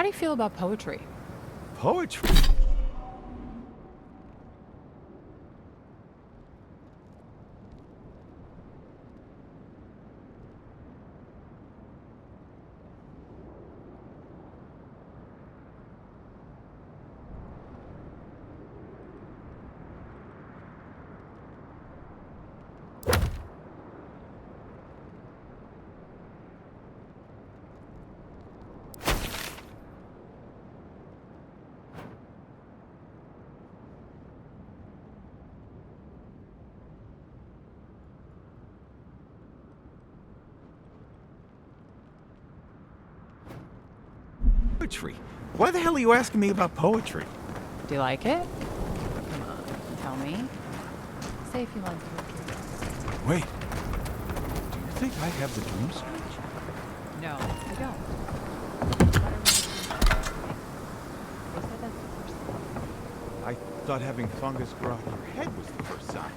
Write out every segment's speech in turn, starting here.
How do you feel about poetry? Poetry? Poetry? Why the hell are you asking me about poetry? Do you like it? Come on, tell me. Say if you like poetry. Wait. Do you think I have the dream speech? No, I don't. They said that's the first sign. I thought having fungus grow out of your head was the first sign.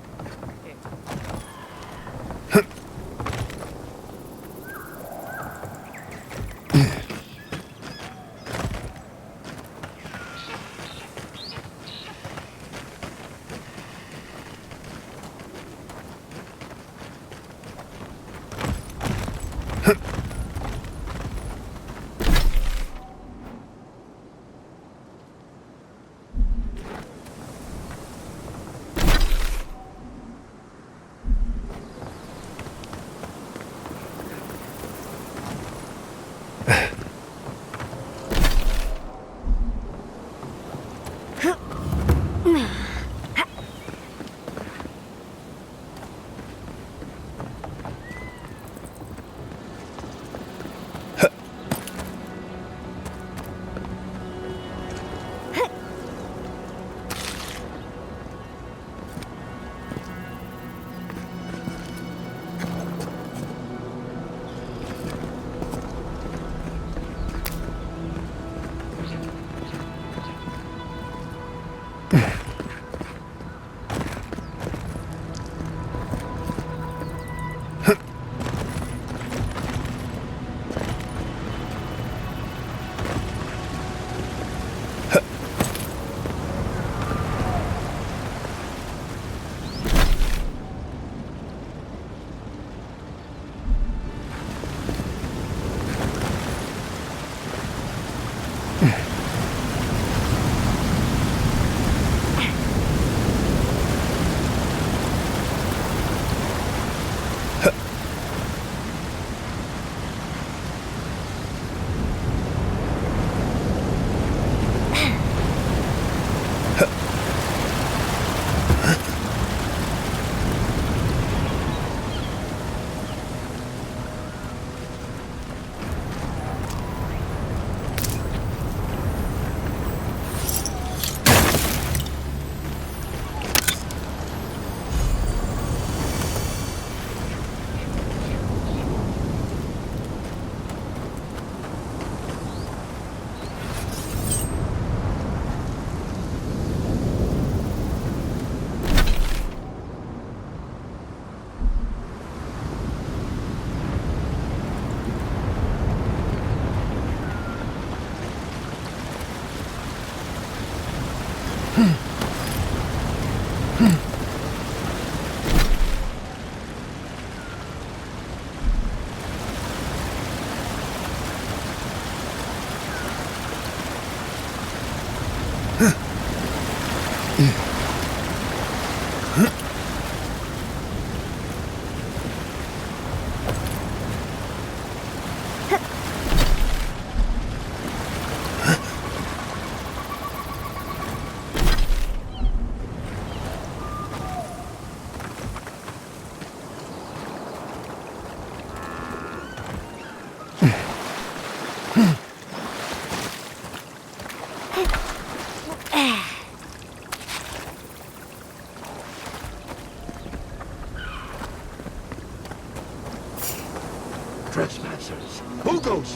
Trespassers. Who goes?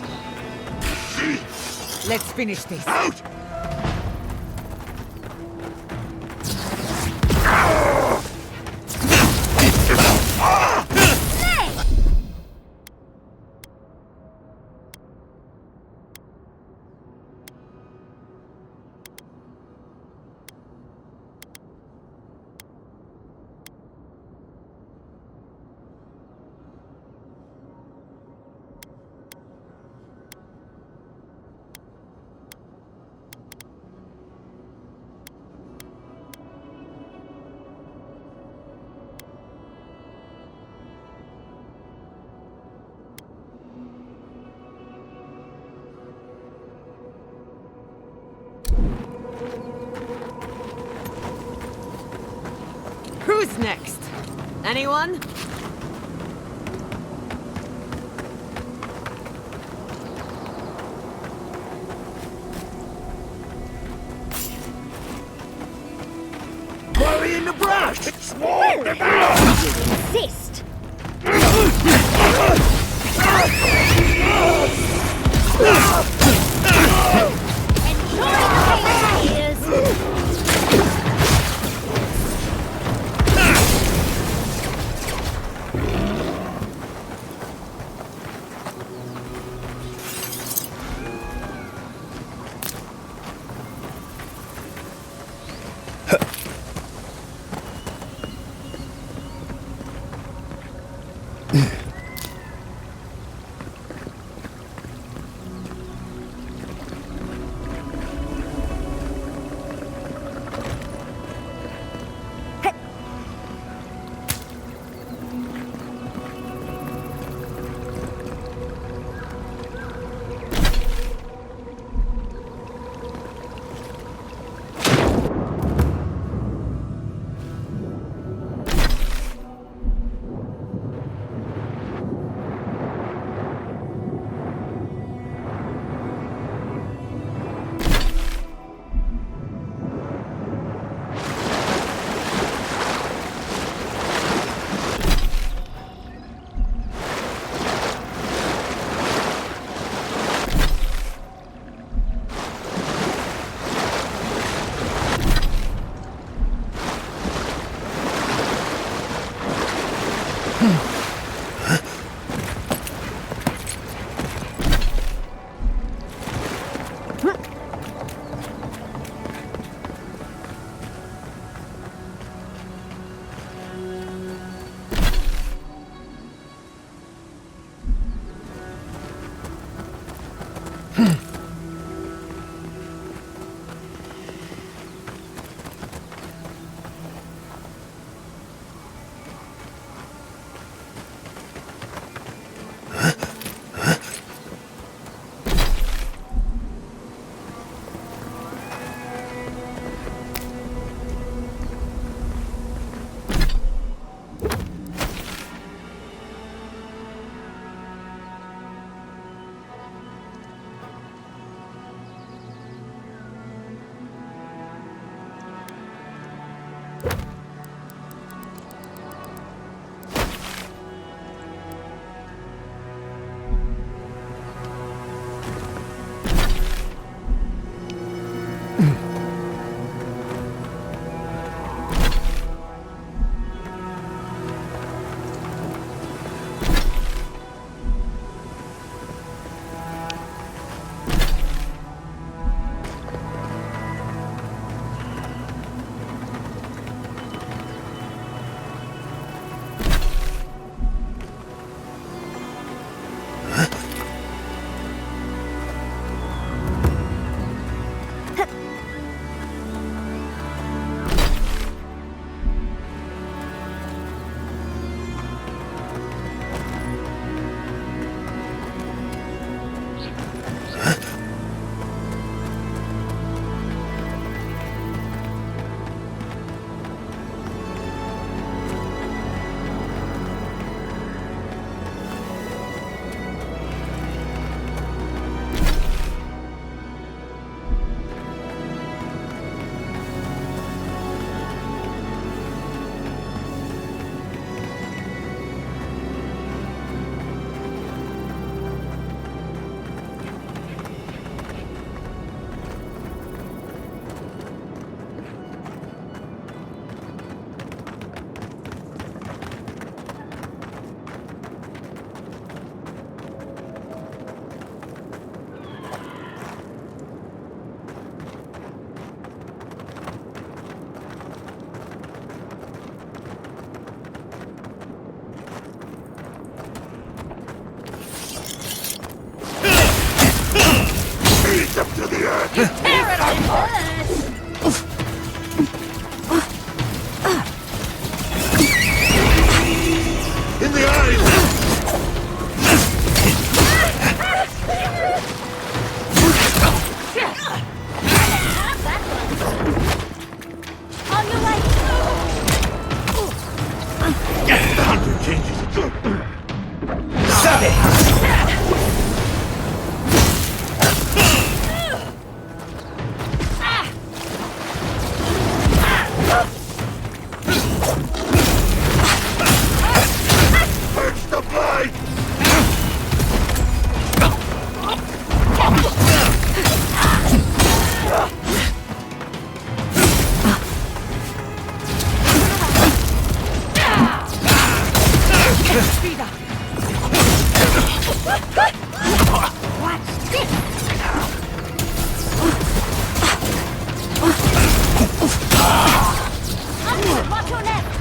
Let's finish this. Out! Who's next? Anyone? Worry in the brush! Swarm them out! Insist. Enjoy the ears. Purge the blade! Watch your left!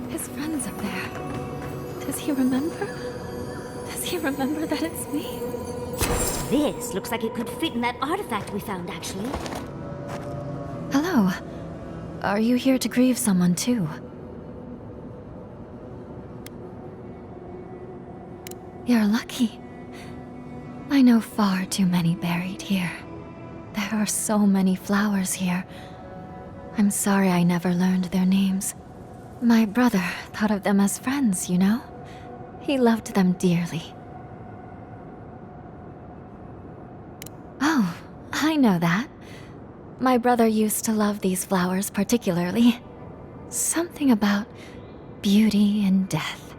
His friend's up there. Does he remember? Does he remember that it's me? This looks like it could fit in that artifact we found, actually. Hello. Are you here to grieve someone too? You're lucky. I know far too many buried here. There are so many flowers here. I'm sorry I never learned their names. My brother thought of them as friends, you know? He loved them dearly. Oh, I know that. My brother used to love these flowers particularly. Something about beauty and death.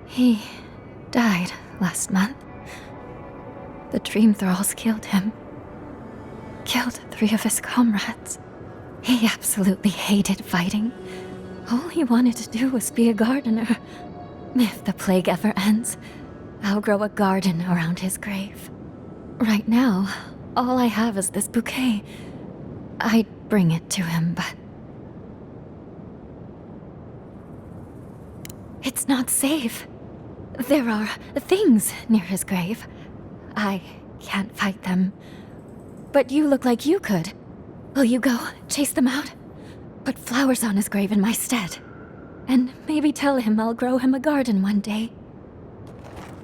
He died last month. The dream thralls killed him. Killed 3 of his comrades. He absolutely hated fighting. All he wanted to do was be a gardener. If the plague ever ends, I'll grow a garden around his grave. Right now, all I have is this bouquet. I'd bring it to him, but... it's not safe. There are things near his grave. I can't fight them. But you look like you could. Will you go chase them out? Put flowers on his grave in my stead. And maybe tell him I'll grow him a garden one day.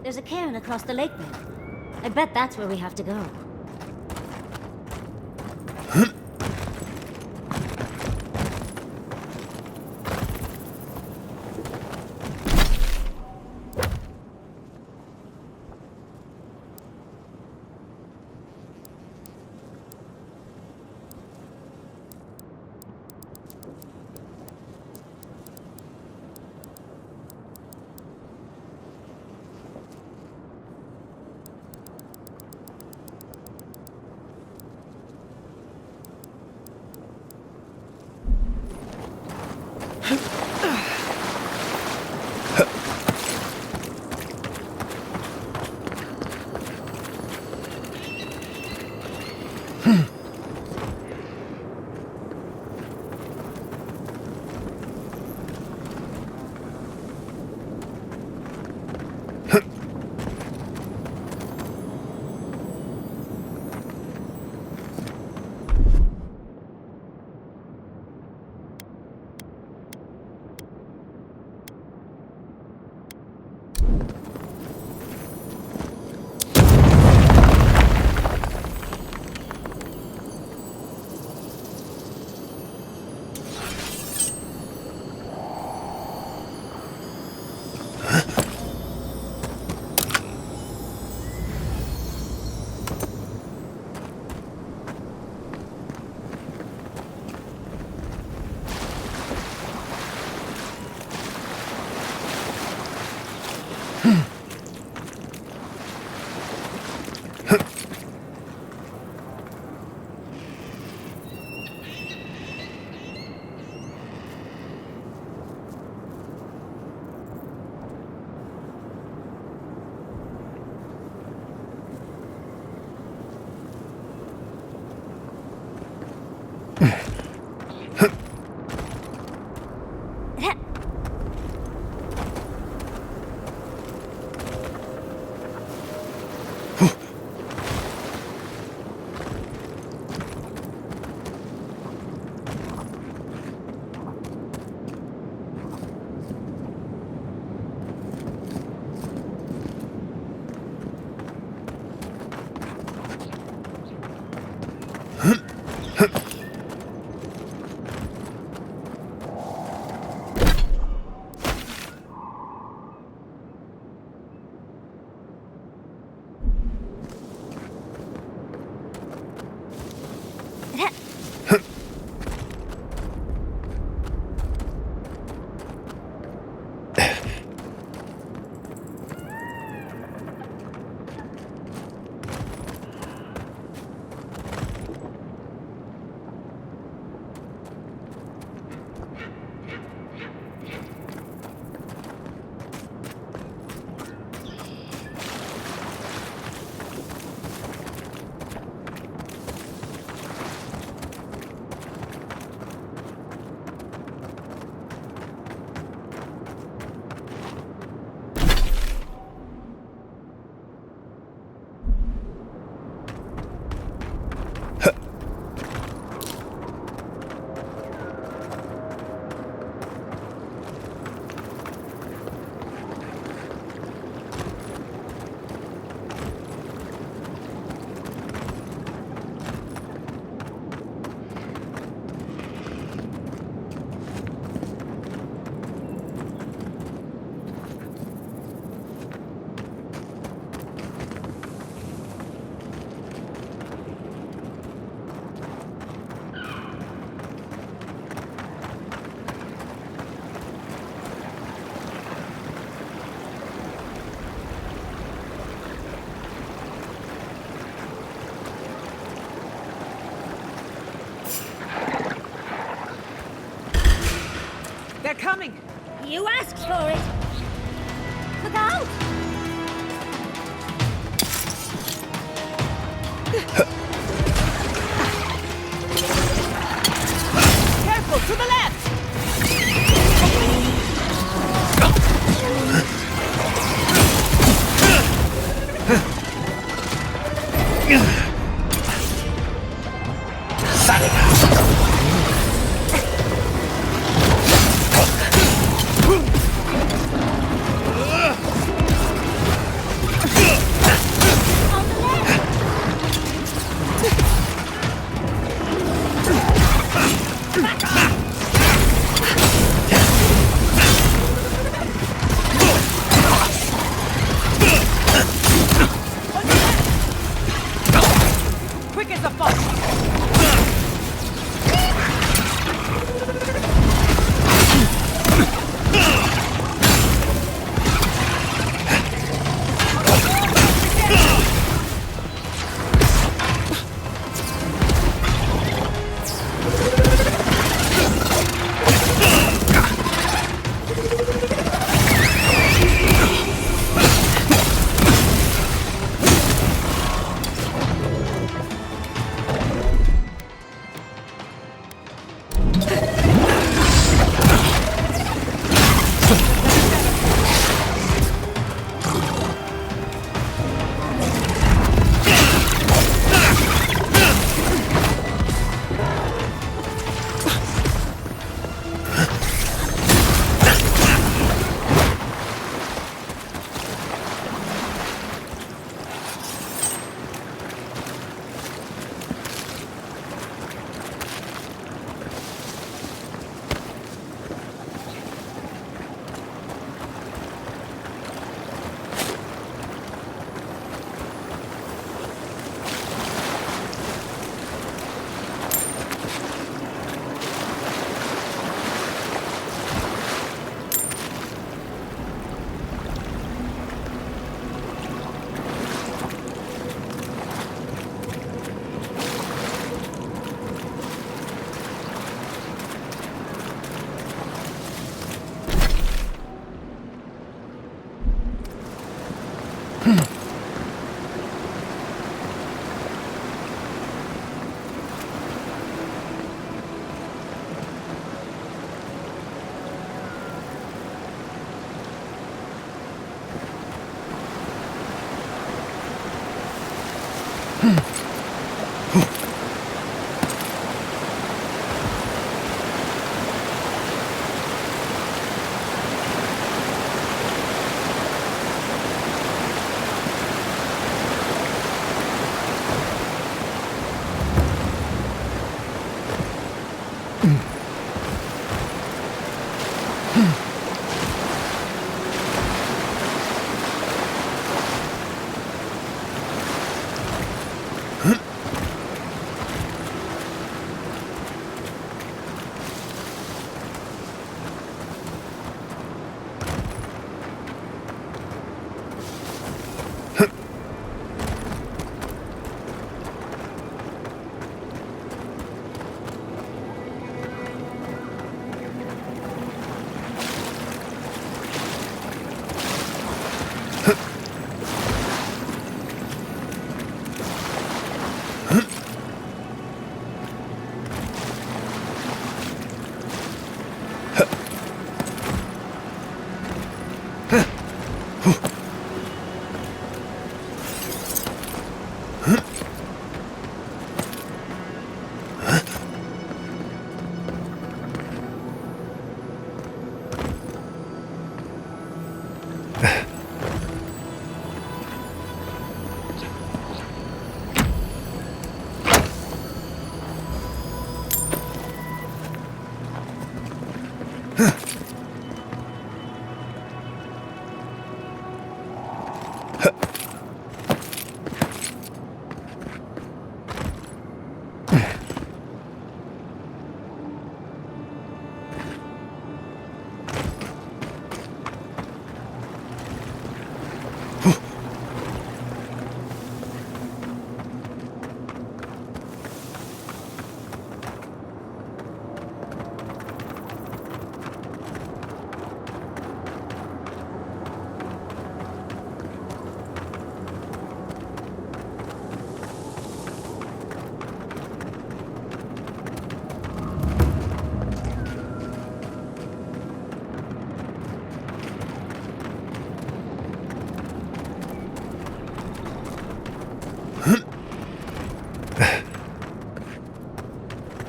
There's a cairn across the lake there. I bet that's where we have to go. They're coming! You asked for it. Look out! Careful, to the left!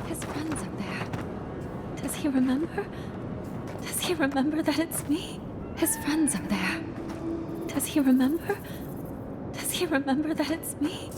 His friend's up there. Does he remember? Does he remember that it's me? His friend's up there. Does he remember? Does he remember that it's me?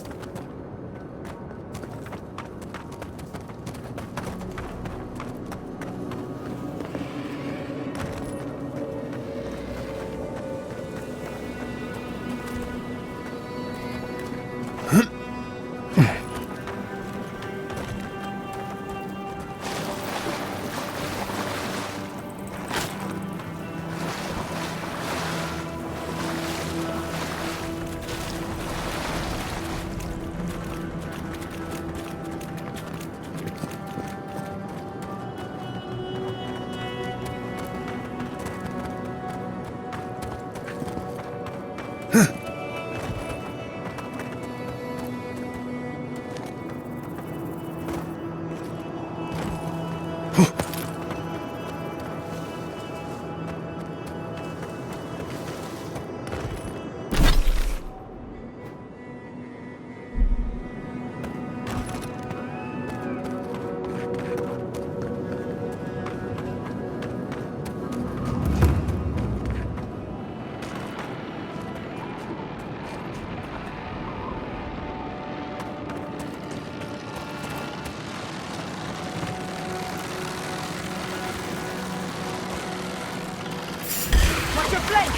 Watch your flank!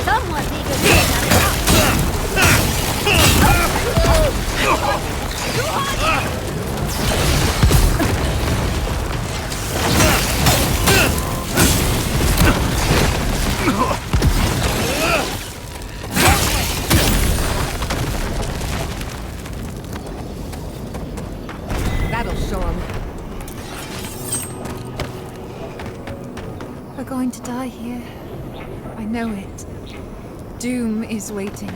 Someone's eager to get out. That'll show him. We're going to die here. I know it. Doom is waiting.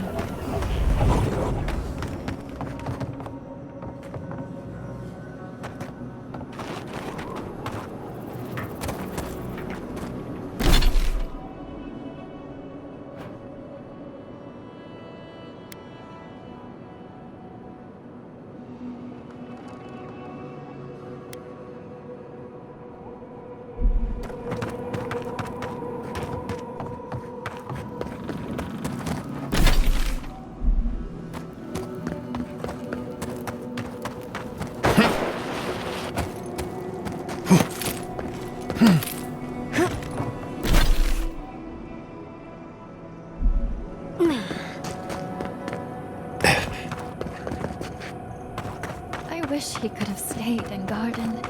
I wish he could have stayed and gardened. It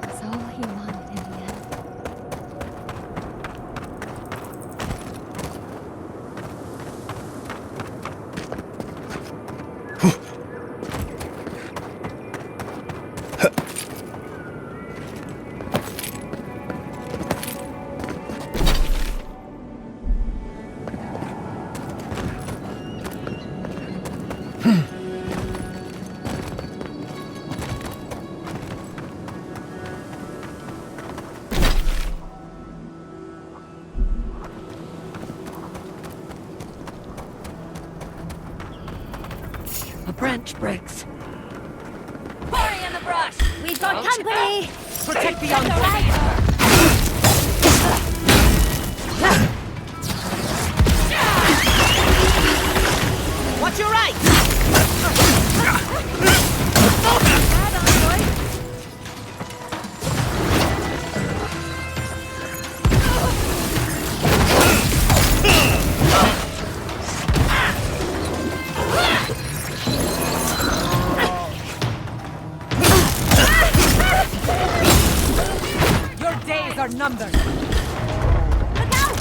was all he wanted in the end. branch breaks. Quarry in the brush! We've got company! Protect the young. Watch your right! Your days are numbered. Look out!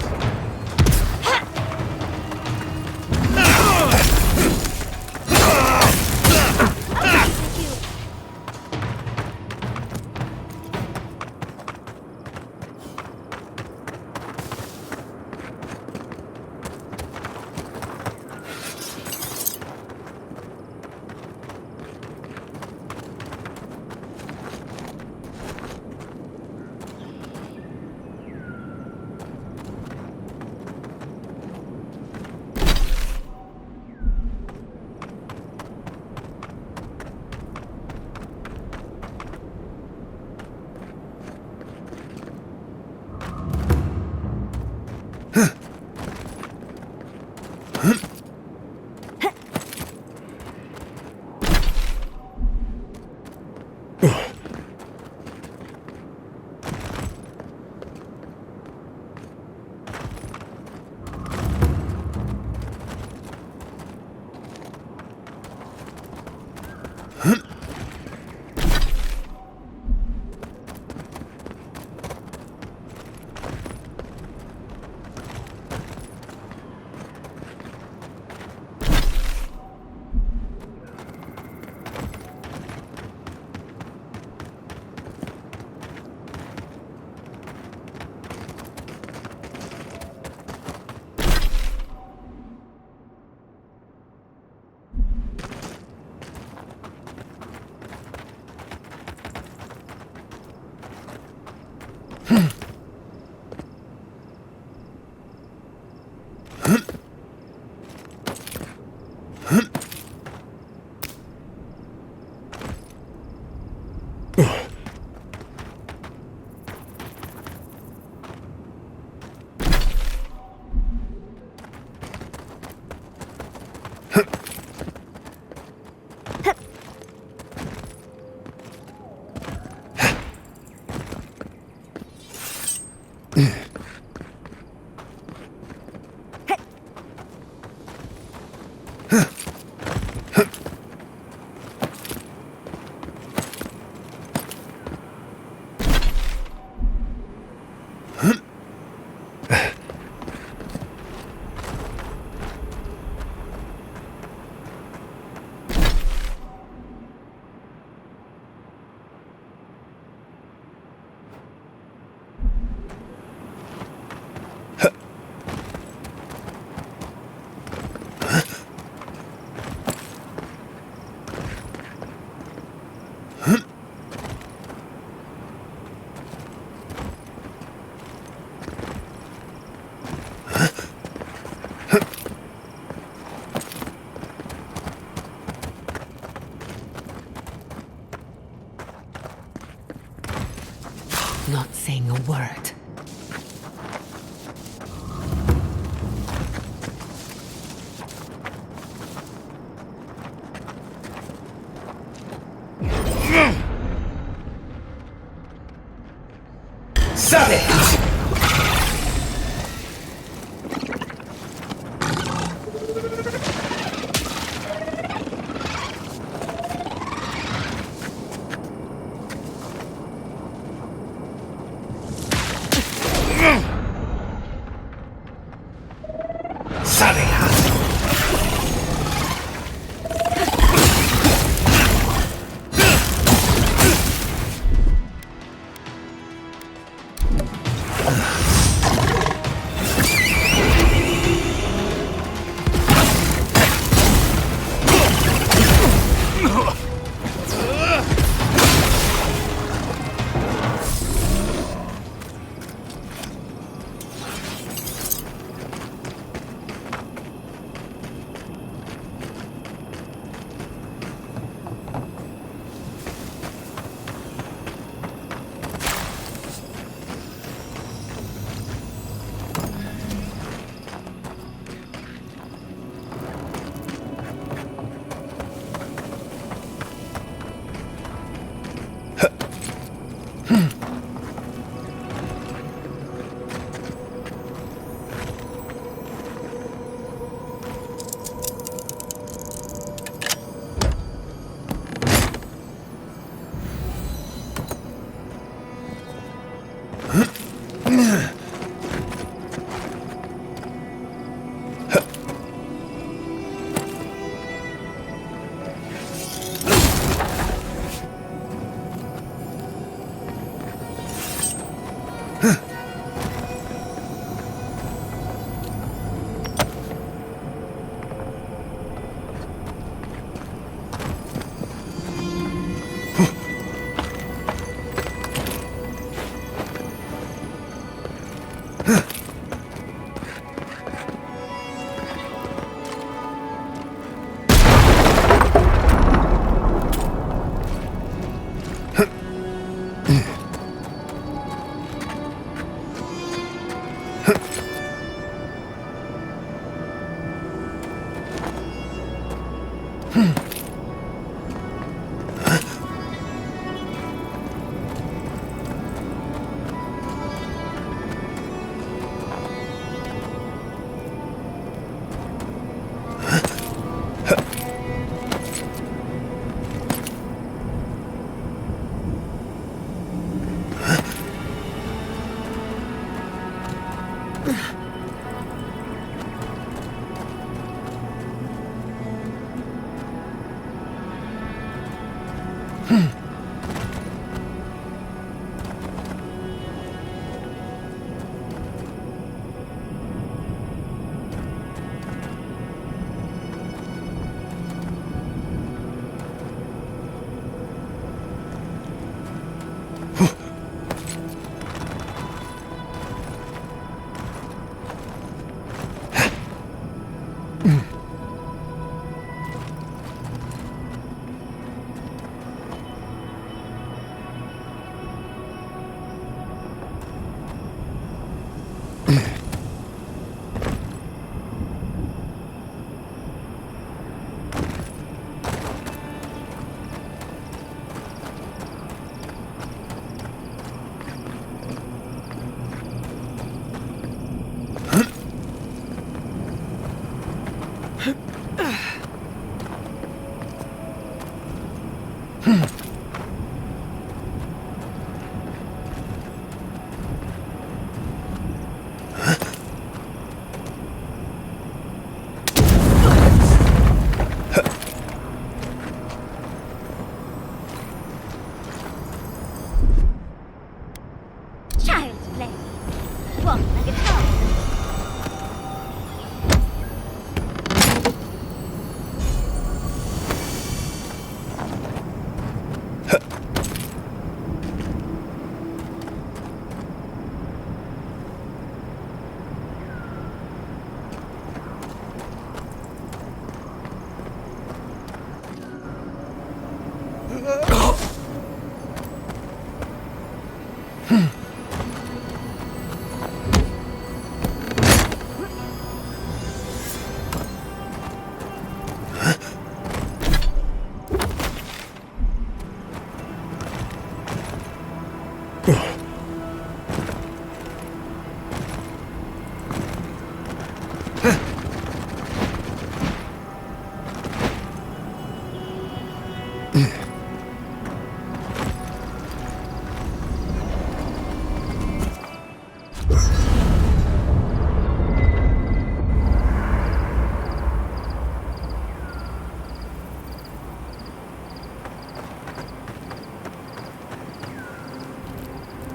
Not saying a word. Child's play. Walk like a child.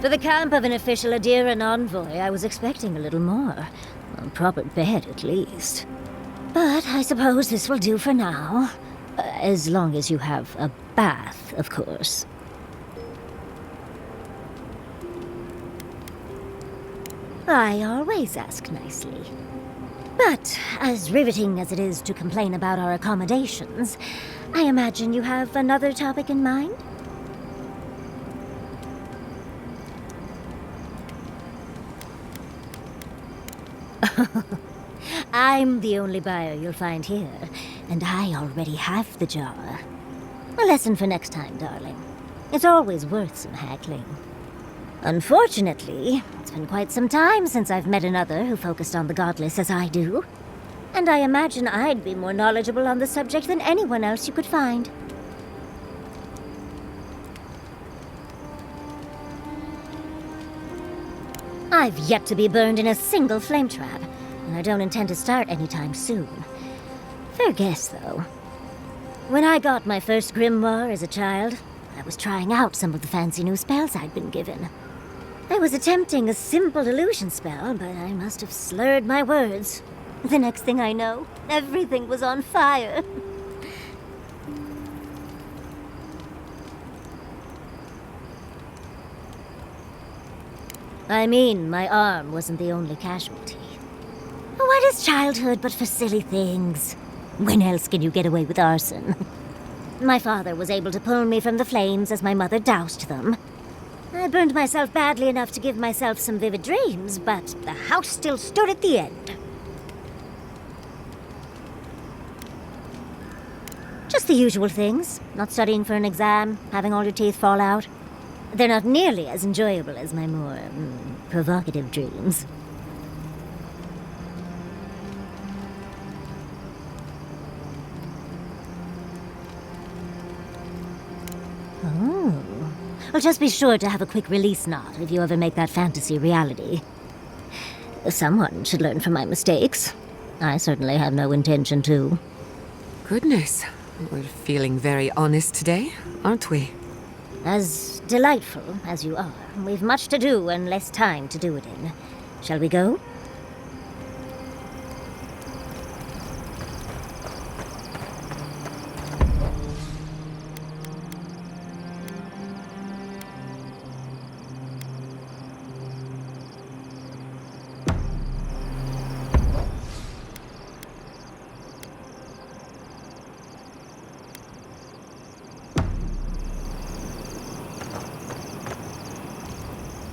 For the camp of an official Adiran envoy, I was expecting a little more. A proper bed, at least. But I suppose this will do for now. As long as you have a bath, of course. I always ask nicely. But as riveting as it is to complain about our accommodations, I imagine you have another topic in mind? I'm the only buyer you'll find here, and I already have the jar. A lesson for next time, darling. It's always worth some haggling. Unfortunately, it's been quite some time since I've met another who focused on the godless as I do. And I imagine I'd be more knowledgeable on the subject than anyone else you could find. I've yet to be burned in a single flame trap, and I don't intend to start anytime soon. Fair guess, though. When I got my first grimoire as a child, I was trying out some of the fancy new spells I'd been given. I was attempting a simple illusion spell, but I must have slurred my words. The next thing I know, everything was on fire. I mean, my arm wasn't the only casualty. What is childhood but for silly things? When else can you get away with arson? My father was able to pull me from the flames as my mother doused them. I burned myself badly enough to give myself some vivid dreams, but the house still stood at the end. Just the usual things. Not studying for an exam, having all your teeth fall out. They're not nearly as enjoyable as my more provocative dreams. Oh. Well, just be sure to have a quick release knot if you ever make that fantasy reality. Someone should learn from my mistakes. I certainly have no intention to. Goodness, we're feeling very honest today, aren't we? As delightful as you are, we've much to do and less time to do it in. Shall we go?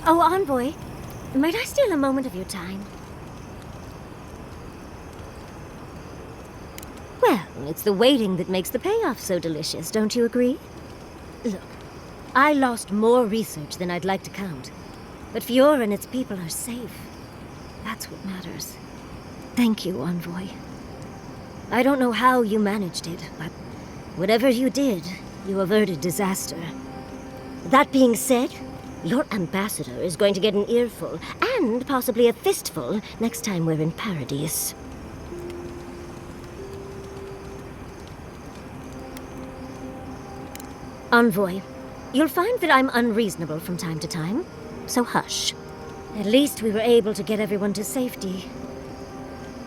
Oh, Envoy, might I steal a moment of your time? Well, it's the waiting that makes the payoff so delicious, don't you agree? Look, I lost more research than I'd like to count, but Fiora and its people are safe. That's what matters. Thank you, Envoy. I don't know how you managed it, but whatever you did, you averted disaster. That being said, your ambassador is going to get an earful, and possibly a fistful, next time we're in Paradise. Envoy, you'll find that I'm unreasonable from time to time, so hush. At least we were able to get everyone to safety.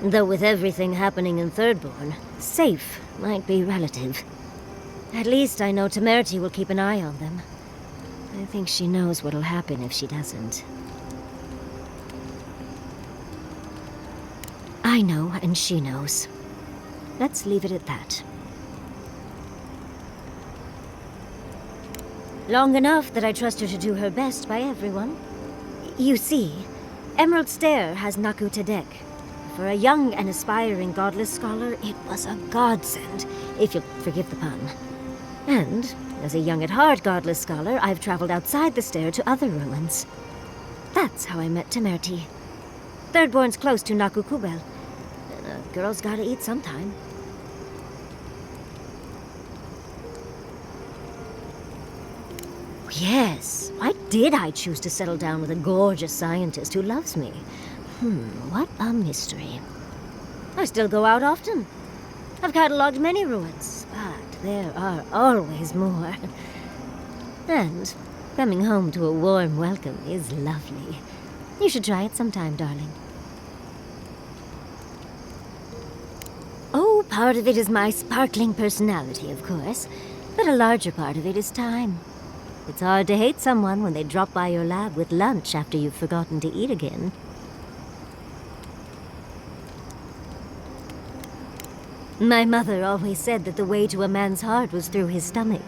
Though with everything happening in Thirdborn, safe might be relative. At least I know Temerity will keep an eye on them. I think she knows what'll happen if she doesn't. I know, and she knows. Let's leave it at that. Long enough that I trust her to do her best by everyone. You see, Emerald Stair has Naku Tedek. For a young and aspiring godless scholar, it was a godsend, if you'll forgive the pun. And as a young at heart godless scholar, I've traveled outside the stair to other ruins. That's how I met Temerity. Thirdborn's close to Naku Kubel. And a girl's gotta eat sometime. Yes, why did I choose to settle down with a gorgeous scientist who loves me? What a mystery. I still go out often. I've catalogued many ruins, but there are always more. And coming home to a warm welcome is lovely. You should try it sometime, darling. Oh, part of it is my sparkling personality, of course, but a larger part of it is time. It's hard to hate someone when they drop by your lab with lunch after you've forgotten to eat again. My mother always said that the way to a man's heart was through his stomach.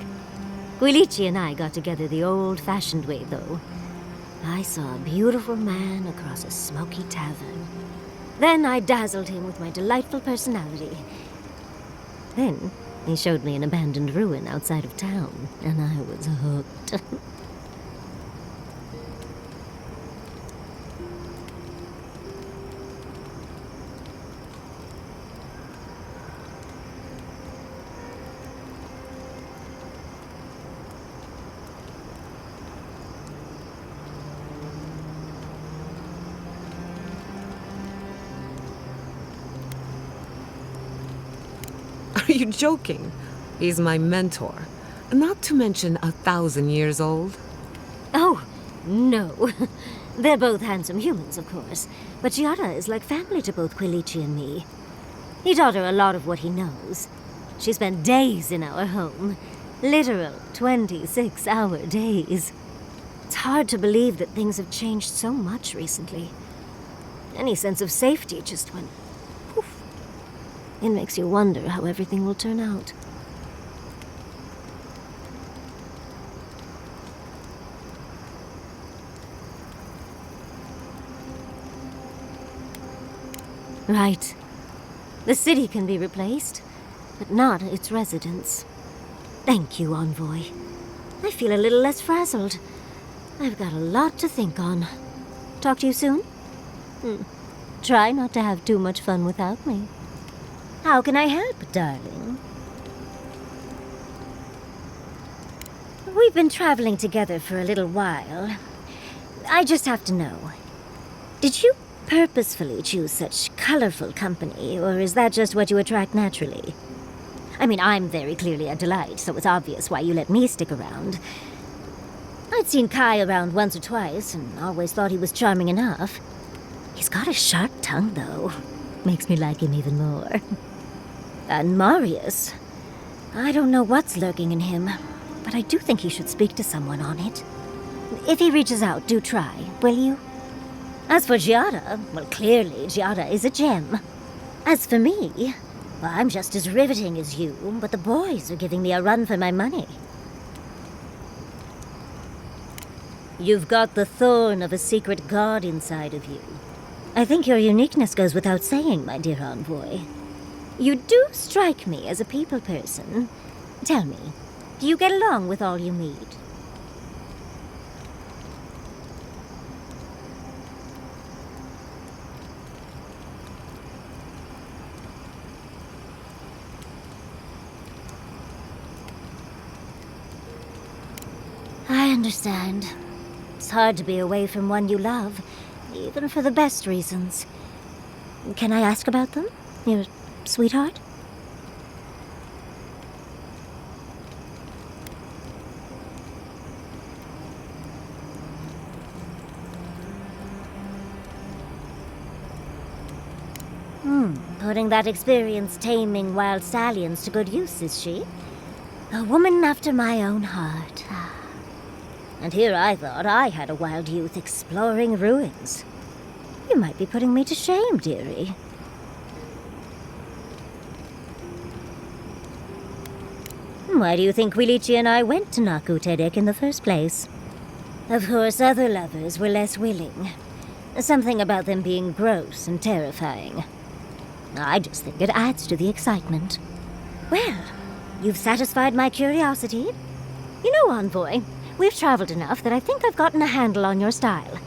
Guilichi and I got together the old-fashioned way, though. I saw a beautiful man across a smoky tavern. Then I dazzled him with my delightful personality. Then he showed me an abandoned ruin outside of town, and I was hooked. Are you joking? He's my mentor. Not to mention 1,000 years old. Oh, no. They're both handsome humans, of course. But Giada is like family to both Quilici and me. He taught her a lot of what he knows. She spent days in our home. Literal 26-hour days. hard to believe that things have changed so much recently. Any sense of safety just went poof. It makes you wonder how everything will turn out. Right. The city can be replaced, but not its residents. Thank you, Envoy. I feel a little less frazzled. I've got a lot to think on. Talk to you soon? Try not to have too much fun without me. How can I help, darling? We've been traveling together for a little while. I just have to know. Did you purposefully choose such colorful company, or is that just what you attract naturally? I mean, I'm very clearly a delight, so it's obvious why you let me stick around. I'd seen Kai around once or twice, and always thought he was charming enough. He's got a sharp tongue, though. Makes me like him even more. And Marius. I don't know what's lurking in him, but I do think he should speak to someone on it. If he reaches out, do try, will you? As for Giada, well, clearly Giada is a gem. As for me, well, I'm just as riveting as you, but the boys are giving me a run for my money. You've got the thorn of a secret god inside of you. I think your uniqueness goes without saying, my dear Envoy. You do strike me as a people person. Tell me, do you get along with all you meet? I understand. It's hard to be away from one you love, even for the best reasons. Can I ask about them, your sweetheart? Putting that experience taming wild stallions to good use, is she? A woman after my own heart. And here I thought I had a wild youth exploring ruins. You might be putting me to shame, dearie. Why do you think Wilichi and I went to Naku Tedek in the first place? Of course, other lovers were less willing. Something about them being gross and terrifying. I just think it adds to the excitement. Well, you've satisfied my curiosity. You know, Envoy, we've traveled enough that I think I've gotten a handle on your style.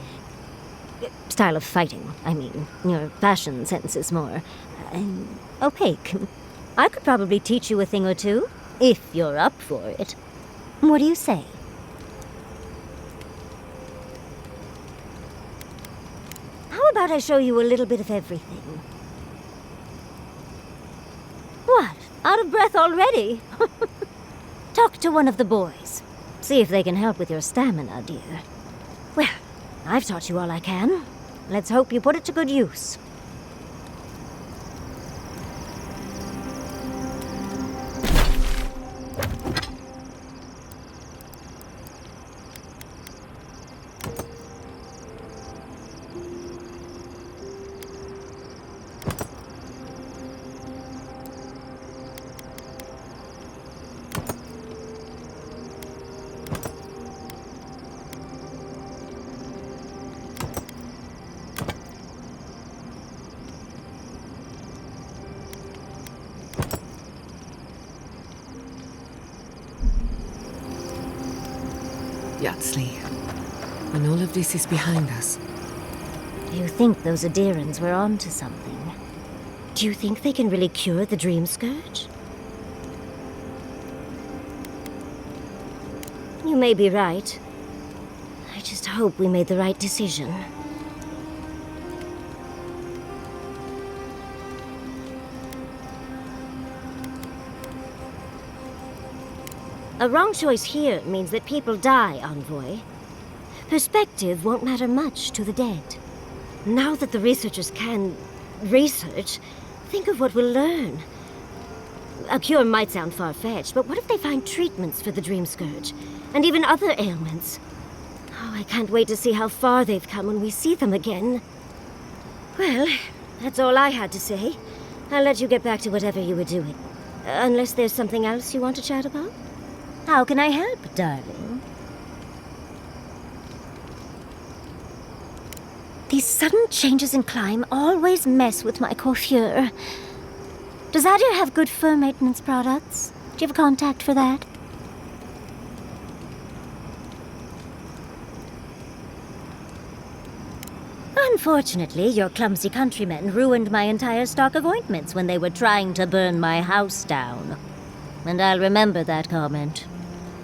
Style of fighting, I mean. Your fashion sense is more opaque. I could probably teach you a thing or two, if you're up for it. What do you say? How about I show you a little bit of everything? What? Out of breath already? Talk to one of the boys. See if they can help with your stamina, dear. Well, I've taught you all I can. Let's hope you put it to good use. Yatsli, when all of this is behind us, You think those Adirans were onto something? Do you think they can really cure the Dream Scourge? You may be right. I just hope we made the right decision. A wrong choice here means that people die, Envoy. Perspective won't matter much to the dead. Now that the researchers can research, think of what we'll learn. A cure might sound far-fetched, but what if they find treatments for the Dream Scourge? And even other ailments? Oh, I can't wait to see how far they've come when we see them again. Well, that's all I had to say. I'll let you get back to whatever you were doing. Unless there's something else you want to chat about? How can I help, darling? These sudden changes in climate always mess with my coiffure. Does Adir have good fur maintenance products? Do you have a contact for that? Unfortunately, your clumsy countrymen ruined my entire stock of ointments when they were trying to burn my house down. And I'll remember that comment.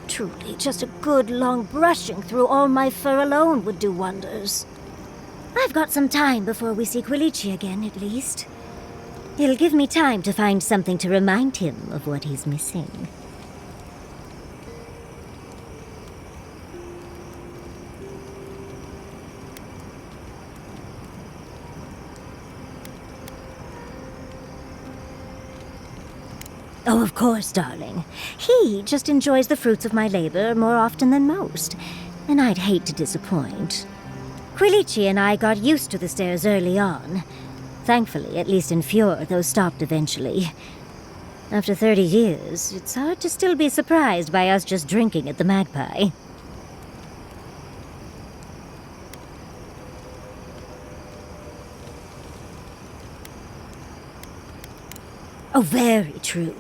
Truly, just a good long brushing through all my fur alone would do wonders. I've got some time before we see Quilici again, at least. It'll give me time to find something to remind him of what he's missing. Oh, of course, darling. He just enjoys the fruits of my labor more often than most, and I'd hate to disappoint. Quilici and I got used to the stairs early on. Thankfully, at least in Fjord, those stopped eventually. After 30 years, it's hard to still be surprised by us just drinking at the Magpie. Oh, very true.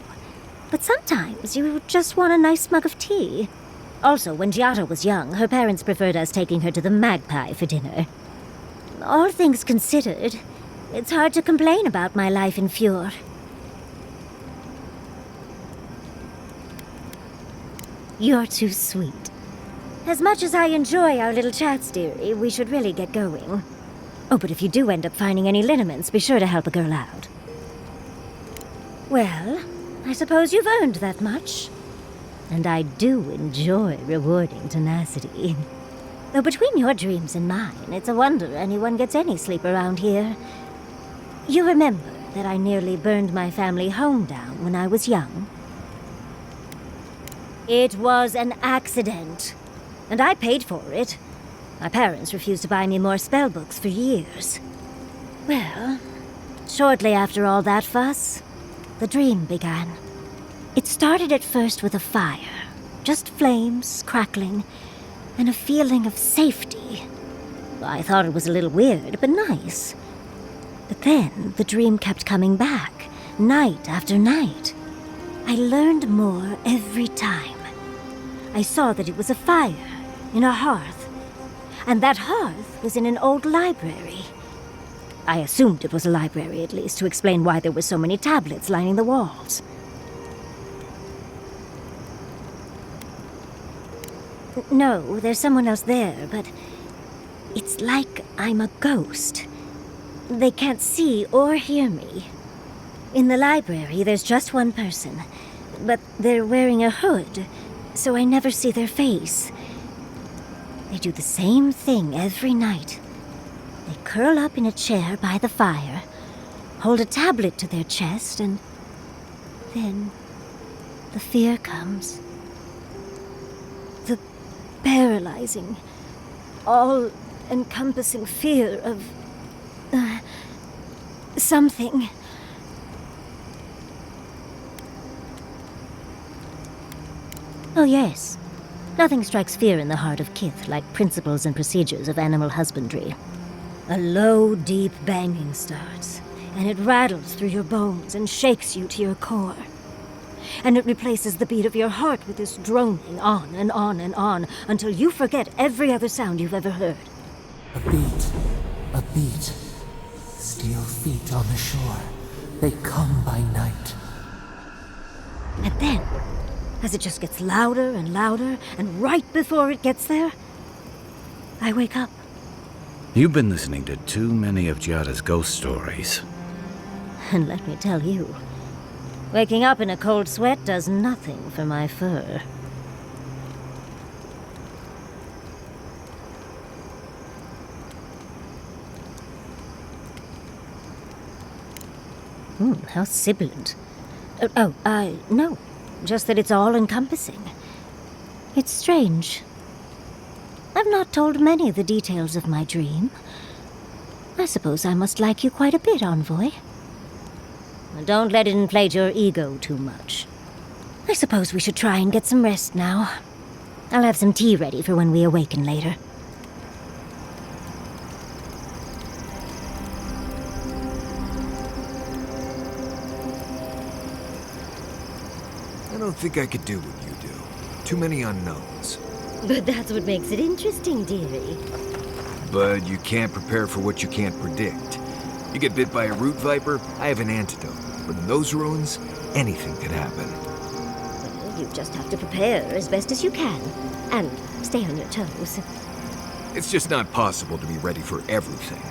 But sometimes you just want a nice mug of tea. Also, when Giada was young, her parents preferred us taking her to the Magpie for dinner. All things considered, it's hard to complain about my life in Fjord. You're too sweet. As much as I enjoy our little chats, dearie, we should really get going. Oh, but if you do end up finding any liniments, be sure to help a girl out. Well, I suppose you've earned that much. And I do enjoy rewarding tenacity. Though between your dreams and mine, it's a wonder anyone gets any sleep around here. You remember that I nearly burned my family home down when I was young? It was an accident, and I paid for it. My parents refused to buy me more spellbooks for years. Well, shortly after all that fuss, the dream began. It started at first with a fire, just flames crackling, and a feeling of safety. I thought it was a little weird, but nice. But then the dream kept coming back, night after night. I learned more every time. I saw that it was a fire in a hearth, and that hearth was in an old library. I assumed it was a library, at least, to explain why there were so many tablets lining the walls. No, there's someone else there, but it's like I'm a ghost. They can't see or hear me. In the library, there's just one person, but they're wearing a hood, so I never see their face. They do the same thing every night. They curl up in a chair by the fire, hold a tablet to their chest, and then the fear comes. The paralyzing, all-encompassing fear of something. Oh, yes. Nothing strikes fear in the heart of Kith like principles and procedures of animal husbandry. A low, deep banging starts, and it rattles through your bones and shakes you to your core. And it replaces the beat of your heart with this droning on and on and on until you forget every other sound you've ever heard. A beat. Steel feet on the shore. They come by night. And then, as it just gets louder and louder, and right before it gets there, I wake up. You've been listening to too many of Giada's ghost stories. And let me tell you, waking up in a cold sweat does nothing for my fur. How sibilant. No. Just that it's all-encompassing. It's strange. I've not told many of the details of my dream. I suppose I must like you quite a bit, Envoy. Don't let it inflate your ego too much. I suppose we should try and get some rest now. I'll have some tea ready for when we awaken later. I don't think I could do what you do. Too many unknowns. But that's what makes it interesting, dearie. But you can't prepare for what you can't predict. You get bit by a root viper, I have an antidote. But in those ruins, anything could happen. Well, you just have to prepare as best as you can. And stay on your toes. It's just not possible to be ready for everything.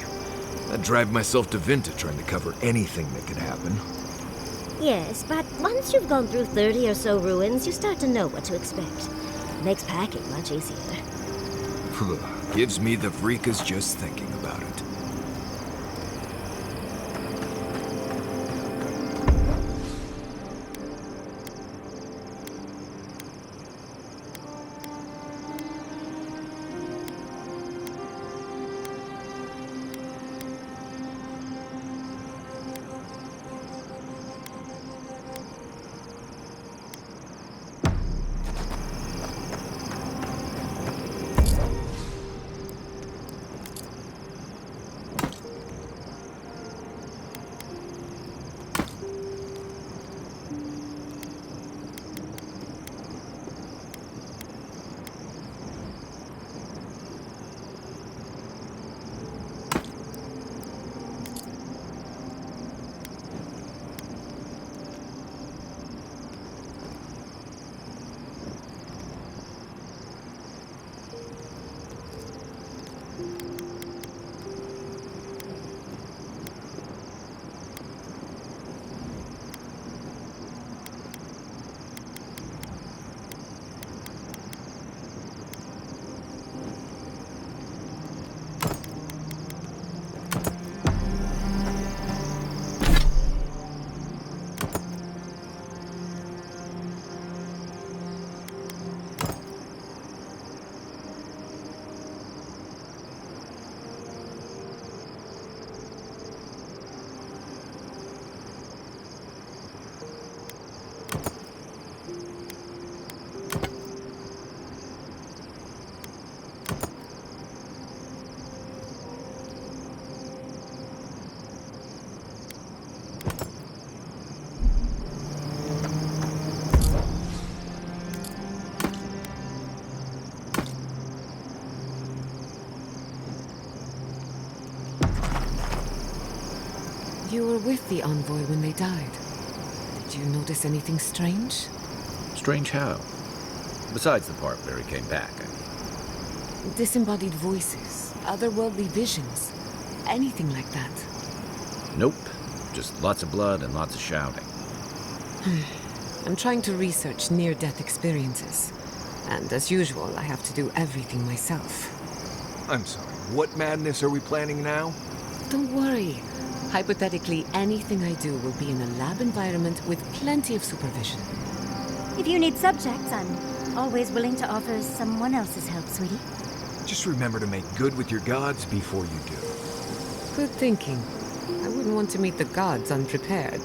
I'd drive myself to Vinta trying to cover anything that could happen. Yes, but once you've gone through 30 or so ruins, you start to know what to expect. Makes packing much easier. Gives me the freakas just thinking about it. You were with the envoy when they died. Did you notice anything strange? Strange how? Besides the part where he came back, I mean. Disembodied voices, otherworldly visions, anything like that. Nope. Just lots of blood and lots of shouting. I'm trying to research near-death experiences. And as usual, I have to do everything myself. I'm sorry, what madness are we planning now? Don't worry. Hypothetically, anything I do will be in a lab environment with plenty of supervision. If you need subjects, I'm always willing to offer someone else's help, sweetie. Just remember to make good with your gods before you do. Good thinking. I wouldn't want to meet the gods unprepared.